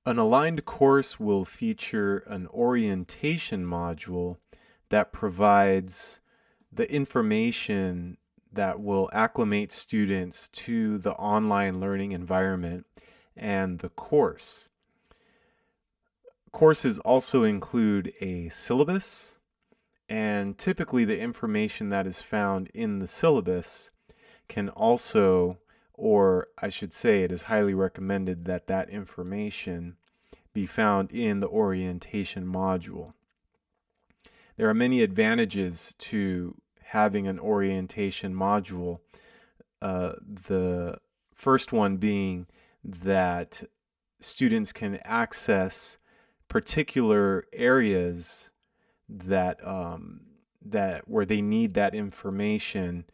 An aligned course will feature an orientation module that provides the information that will acclimate students to the online learning environment and the course. Courses also include a syllabus, and typically the information that is found in the syllabus can also, or I should say it is highly recommended that that information be found in the orientation module. There are many advantages to having an orientation module. The first one being that students can access particular areas that where they need that information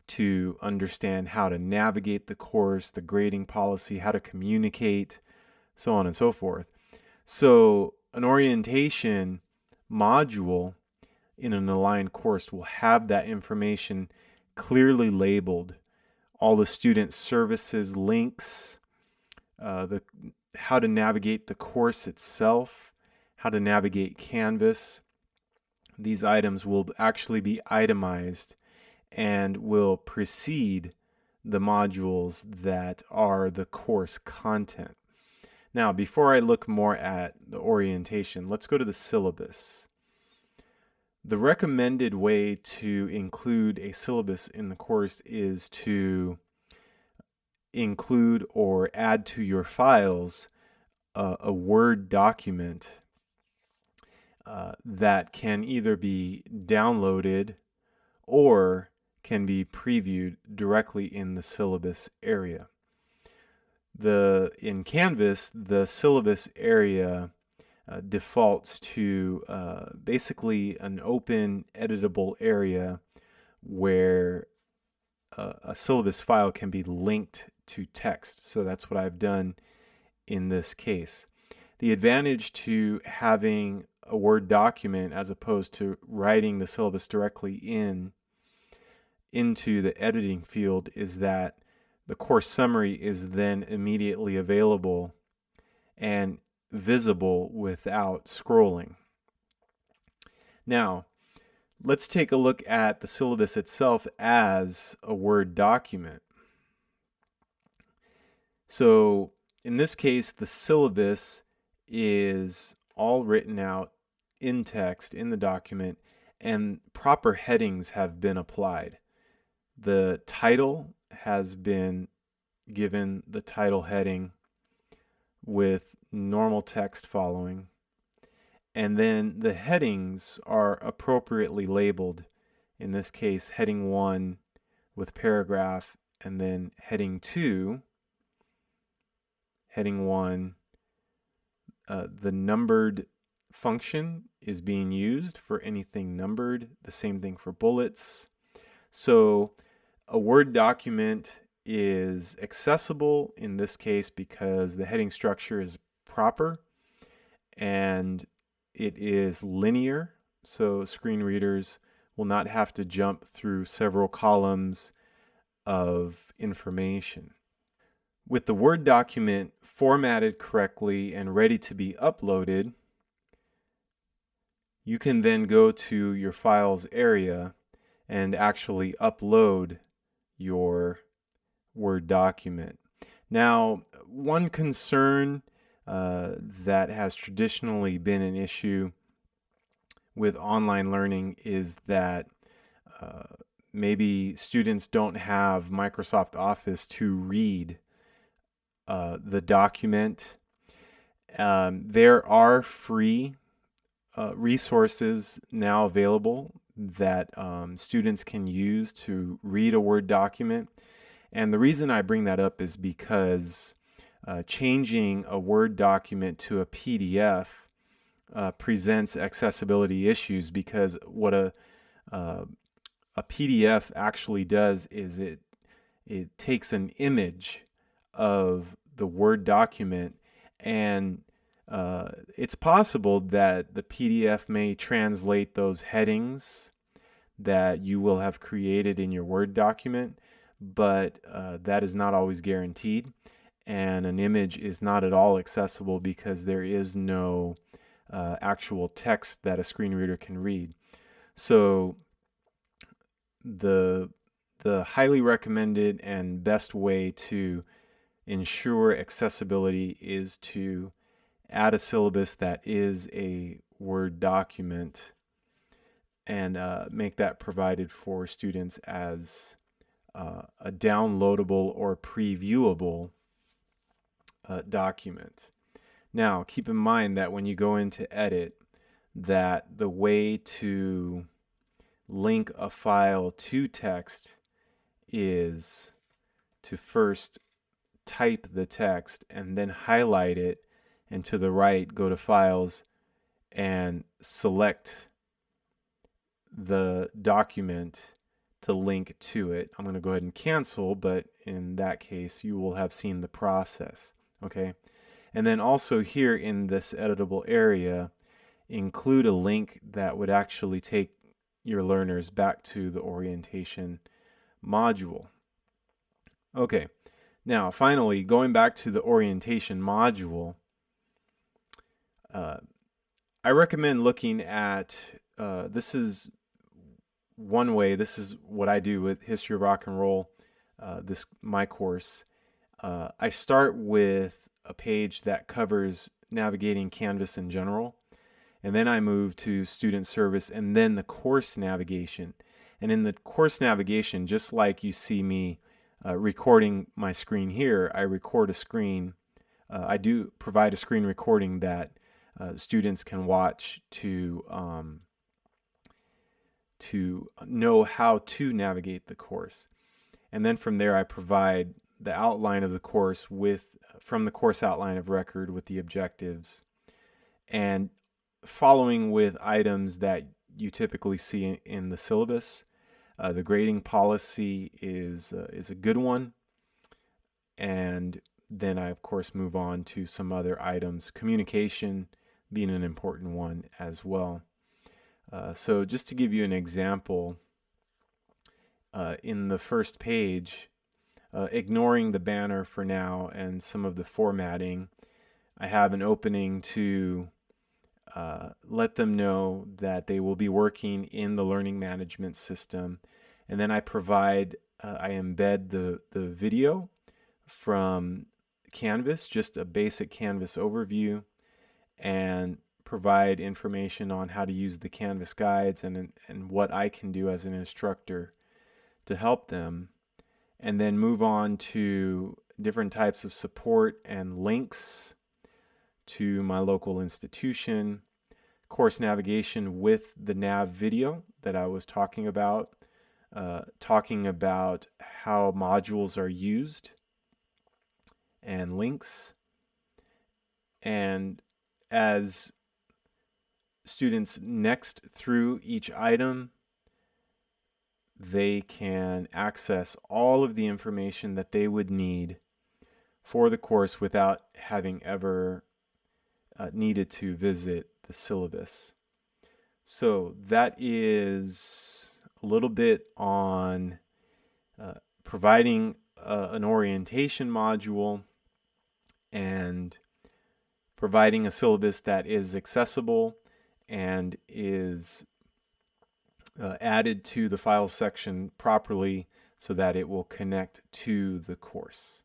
to understand how to navigate the course, the grading policy, how to communicate, so on and so forth. So an orientation module in an aligned course will have that information clearly labeled, all the student services links, how to navigate the course itself, how to navigate Canvas. These items will actually be itemized and will precede the modules that are the course content. Now, before I look more at the orientation, let's go to the syllabus. The recommended way to include a syllabus in the course is to include or add to your files a Word document that can either be downloaded or can be previewed directly in the syllabus area. In Canvas, the syllabus area defaults to basically an open editable area where a syllabus file can be linked to text. So that's what I've done in this case. The advantage to having a Word document as opposed to writing the syllabus directly into the editing field is that the course summary is then immediately available and visible without scrolling. Now, let's take a look at the syllabus itself as a Word document. So in this case, the syllabus is all written out in text in the document, and proper headings have been applied. The title has been given the title heading with normal text following, and then the headings are appropriately labeled. In this case, heading 1 with paragraph, and then heading 2, heading 1, the numbered function is being used for anything numbered, the same thing for bullets. So a Word document is accessible in this case because the heading structure is proper and it is linear, so screen readers will not have to jump through several columns of information. With the Word document formatted correctly and ready to be uploaded, you can then go to your files area and actually upload your Word document. Now, one concern that has traditionally been an issue with online learning is that maybe students don't have Microsoft Office to read the document. There are free resources now available that students can use to read a Word document. And the reason I bring that up is because changing a Word document to a PDF presents accessibility issues, because what a PDF actually does is it takes an image of the Word document, and it's possible that the PDF may translate those headings that you will have created in your Word document, but that is not always guaranteed. and an image is not at all accessible because there is no actual text that a screen reader can read. So the highly recommended and best way to ensure accessibility is to add a syllabus that is a Word document and make that provided for students as a downloadable or previewable document. Now, keep in mind that when you go into edit, that the way to link a file to text is to first type the text and then highlight it, and to the right go to Files and select the document to link to it. I'm going to go ahead and cancel, but in that case you will have seen the process. Okay, and then also here in this editable area, include a link that would actually take your learners back to the orientation module. Okay, now finally, going back to the orientation module, I recommend looking at, this is one way, this is what I do with History of Rock and Roll, my course. I start with a page that covers navigating Canvas in general, and then I move to student service and then the course navigation. And in the course navigation, just like you see me recording my screen here, I record a screen. I do provide a screen recording that students can watch to know how to navigate the course. And then from there, I provide the outline of the course from the course outline of record with the objectives, and following with items that you typically see in the syllabus. The grading policy is a good one, and then I of course move on to some other items, communication being an important one as well. So just to give you an example, in the first page, ignoring the banner for now and some of the formatting, I have an opening to let them know that they will be working in the learning management system. And then I embed the video from Canvas, just a basic Canvas overview, and provide information on how to use the Canvas guides and what I can do as an instructor to help them. And then move on to different types of support and links to my local institution, course navigation with the nav video that I was talking about how modules are used, and links. And as students next through each item, they can access all of the information that they would need for the course without having ever needed to visit the syllabus. So that is a little bit on providing an orientation module and providing a syllabus that is accessible and is added to the file section properly so that it will connect to the course.